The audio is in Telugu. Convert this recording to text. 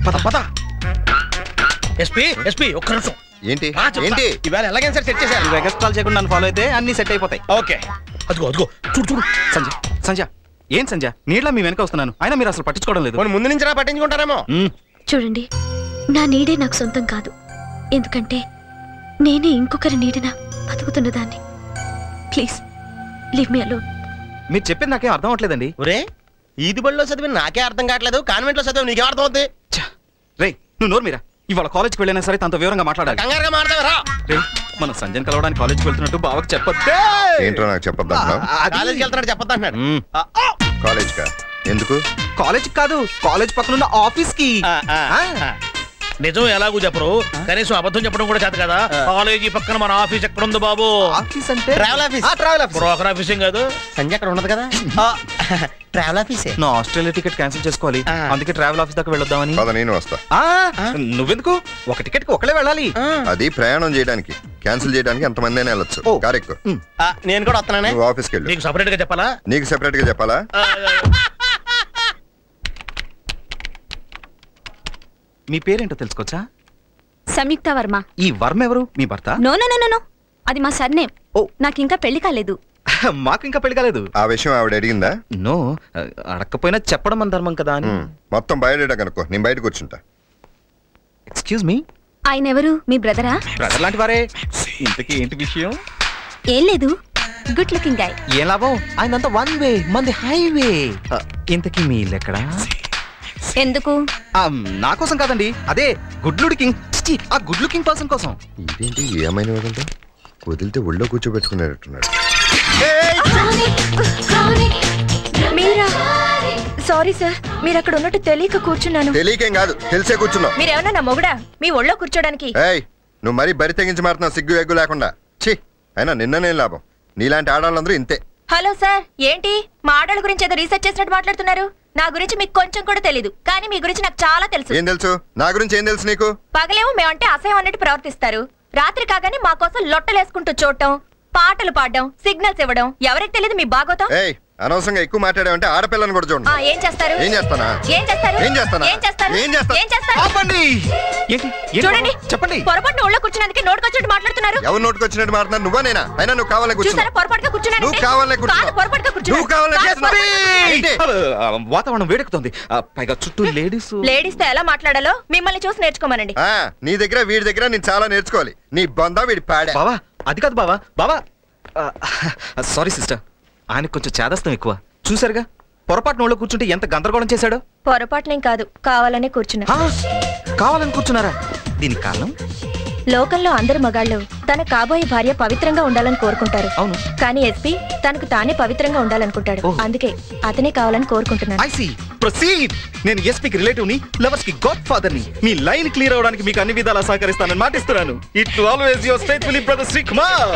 పద పద. ఎస్పీ ఎస్పీ ఒక్క నిమిషం. ఏంటి ఏంటి ఇవాళ ఎలాగైనా సరే సెట్ చేశారు. ఎక్స్ట్రాల్ చేయకుండా నన్ను ఫాలో అయితే అన్ని సెట్ అయిపోతాయి. ఓకే అదిగో అదిగో చూడు చూడు. సంజయ్ సంజయ్ ఏం సంజయ్ నీళ్ళ మీ వెనక వస్తున్నాను, అయినా మీరు అసలు పట్టించుకోవడం లేదు. ముందు నుంచి రా పట్టించుకుంటారేమో. చూడండి, నా నీడే నాకు సొంతం కాదు, ఎందుకంటే నేనే ఇంకొకరి నీడన బతుకుతున్నదాన్ని. Please leave me alone. మీరు చెప్పింది నాకేం అర్థం అవట్లేదండి. ఒరే ఈది బడిలో చదివి నాకే అర్థం కావట్లేదు, కాన్వెంట్ లో చదివి నీకేం అర్థం అవుతుంది? రే నువ్వు నోరు మీరా, ఇవాళ కాలేజ్కి వెళ్ళినా సరే తనతో వివరంగా మాట్లాడాలి. కంగారుగా మాట్లాడరా. రే మనం సంజయ్ కలవడానికి కాలేజ్కి వెళ్తున్నట్టు బావకి చెప్పొద్దే. ఏంటో నాకు చెప్పొద్దా? కాలేజ్కి వెళ్తున్నాడు చెప్పొద్దు అంటున్నాడు. కాలేజ్ కా? ఎందుకు? కాలేజ్ కాదు, కాలేజ్ పక్కన ఆఫీస్ కి. నిజం ఎలాగూ చెప్పరు, కనీసం అబద్ధం చెప్పడం కూడా చేత కదా. కాలేజీ పక్కన మన ఆఫీస్ ఎక్కడ ఉంది బాబు? ఆఫీస్ అంటే travel office. Travel office, broker office ఏం కాదు. సంజయ్ అక్కడ ఉండదు కదా. ట్రావెల్ ఆఫీసే. నా ఆస్ట్రేలియా టికెట్ క్యాన్సిల్ చేసుకోవాలి, అందుకే ట్రావెల్ ఆఫీస్ దాకా వెళ్ళొద్దామని. నేను వస్తా. నువ్వెందుకు? ఒక టికెట్ కి ఒకళ్ళే వెళ్ళాలి. అది ప్రయాణం చేయడానికి, క్యాన్సిల్ చేయడానికి ఎంతమంది అయినా వెళ్ళొచ్చు. కరెక్ట్. నేను కూడా వస్తున్నానే. ఆఫీస్కి వెళ్ళి. నీకు సెపరేట్ గా చెప్పాలా? నీకు సెపరేట్ గా చెప్పాలా? మీ పేరేంటో తెలుసుకోవచ్చా? సంయుక్త వర్మ. ఈ వర్మ ఎవరు? మీ భర్త? నో నో నో నో, అది మా సర్నేమ్. ఓ, నాకు ఇంకా పెళ్లి కాలేదు. మాకు ఇంకా పెళ్లి కాలేదు. ఆ విషయం ఆవిడ అడిగిందా? నో, అడగకపోయినా చెప్పడం మన ధర్మం కదా అని. మొత్తం బయట కనుక్కో, నేను బయట కూర్చుంటా. ఎక్స్క్యూజ్ మీ, ఆయన ఎవరు? మీ బ్రదరా? బ్రదర్ లాంటి వారే. ఇంతకీ ఏంటి విషయం? ఏం లేదు, గుడ్ లుకింగ్ గాయ్. ఏం లాభం, ఆయనంతా వన్ వే, మంది హైవే. ఇంతకీ మీ ఇల్లు ఎక్కడా? ఎందుకు? నా కోసం కాదండి, అదే గుడ్ లుకింగ్, ఆ గుడ్ లుకింగ్ పర్సన్ కోసం. ఇదేంటి ఏమైనా వాడంటే వదిలితే ఒళ్ళో కూర్చోబెట్టుకునేటట్టున్నాడు. మీరా? సారీ సార్, మీరు అక్కడ ఉన్నట్టు తెలియక కూర్చున్నాను. తెలియకేం కాదు, తెలిసే కూర్చున్నావు. మీరేమన్నా నా మొగుడా మీ ఒళ్ళో కూర్చోడానికి? ఏయ్, నువ్వు మరీ బరి తెగించి మారుతున్నావు, సిగ్గు ఎగ్గు లేకుండా. ఛీ, అయినా నిన్ననే లాభం, నీలాంటి ఆడాళ్ళందరూ ఇంతే. హలో సార్, ఏంటి మా ఆడల గురించి ఏదో రీసెర్చ్ చేసినట్టు మాట్లాడుతున్నారు? నా గురించి మీకు కొంచెం కూడా తెలీదు, కానీ మీ గురించి నాకు చాలా తెలుసు. ఏం తెలుసు? నా గురించి ఏం తెలుసు నీకు? పగలేమో మేమంటే అసహ్యం అన్నట్టు ప్రవర్తిస్తారు, రాత్రి కాగానే మా కోసం లొట్టలేసుకుంటూ చూడటం, పాటలు పాడడం, సిగ్నల్స్ ఇవ్వడం. ఎవరికి తెలియదు మీ బాగోతం? ఏయ్, అనవసరంగా ఎక్కువ మాట్లాడావంటే ఆడపిల్లని కూడా చూడండి. ఏం చేస్తారు? ఏం చేస్తానా? ఏం చేస్తారు? ఏం చేస్తానా? ఏం చేస్తారు? ఏం చేస్తా? ఏం చేస్తారు? ఆపండి. ఏంటి? చూడండి, చెప్పండి. పొరపాటున ఒళ్ళో కూర్చున్నందుకే నోటుకొచ్చినట్టు మాట్లాడుతున్నారు. ఎవరు నోటుకొచ్చినట్టు మాట్లాడుతున్నారు? నువ్వా నేనా? అయినా నువ్వు కావాలని కూర్చున్నావు. చూసారా, పొరపాటుగా కూర్చున్నాను. నువ్వు కావాలని కూర్చున్నావు. పొరపాటుగా కూర్చున్నాను. నువ్వు కావాలని చేస్తున్నావు. వాతావరణం వేడెక్కుతుంది, పైగా చుట్టూ లేడీస్. లేడీస్ తో ఎలా మాట్లాడాలో మిమ్మల్ని చూసి నేర్చుకోమనండి. నీ దగ్గర వీడి దగ్గర నేను చాలా నేర్చుకోవాలి. నీ బొందా వీడి పాడా. బావా అది కాదు బావా. బావా సారీ సిస్టర్, ఆయనకు కొంచెం చేదస్తం ఎక్కువ. చూసారుగా, పొరపాటున ఒళ్ళో కూర్చుంటే ఎంత గందరగోళం చేశాడు. పొరపాటునేం కాదు, కావాలనే కూర్చున్నా. కావాలని కూర్చున్నారా? దీనికి కారణం? లోకంలో అందరు మగాళ్ళు తన కాబోయే భార్య పవిత్రంగా ఉండాలని కోరుకుంటారు. అవును, కానీ ఎస్పీ తనకు తానే పవిత్రంగా ఉండాలనుకుంటాడు. అందుకే అతనే కావాలని కోరుకుంటున్నాను. I see, proceed. నేను ఎస్పీకి రిలేటివ్ ని, లవర్స్ కి గాడ్ ఫాదర్ ని. మీ లైన్ క్లియర్ అవడానికి మీకు అన్ని విధాలా సహకరిస్తానని మాటిస్తున్నాను. It always your faithfully brother Sri Kumar.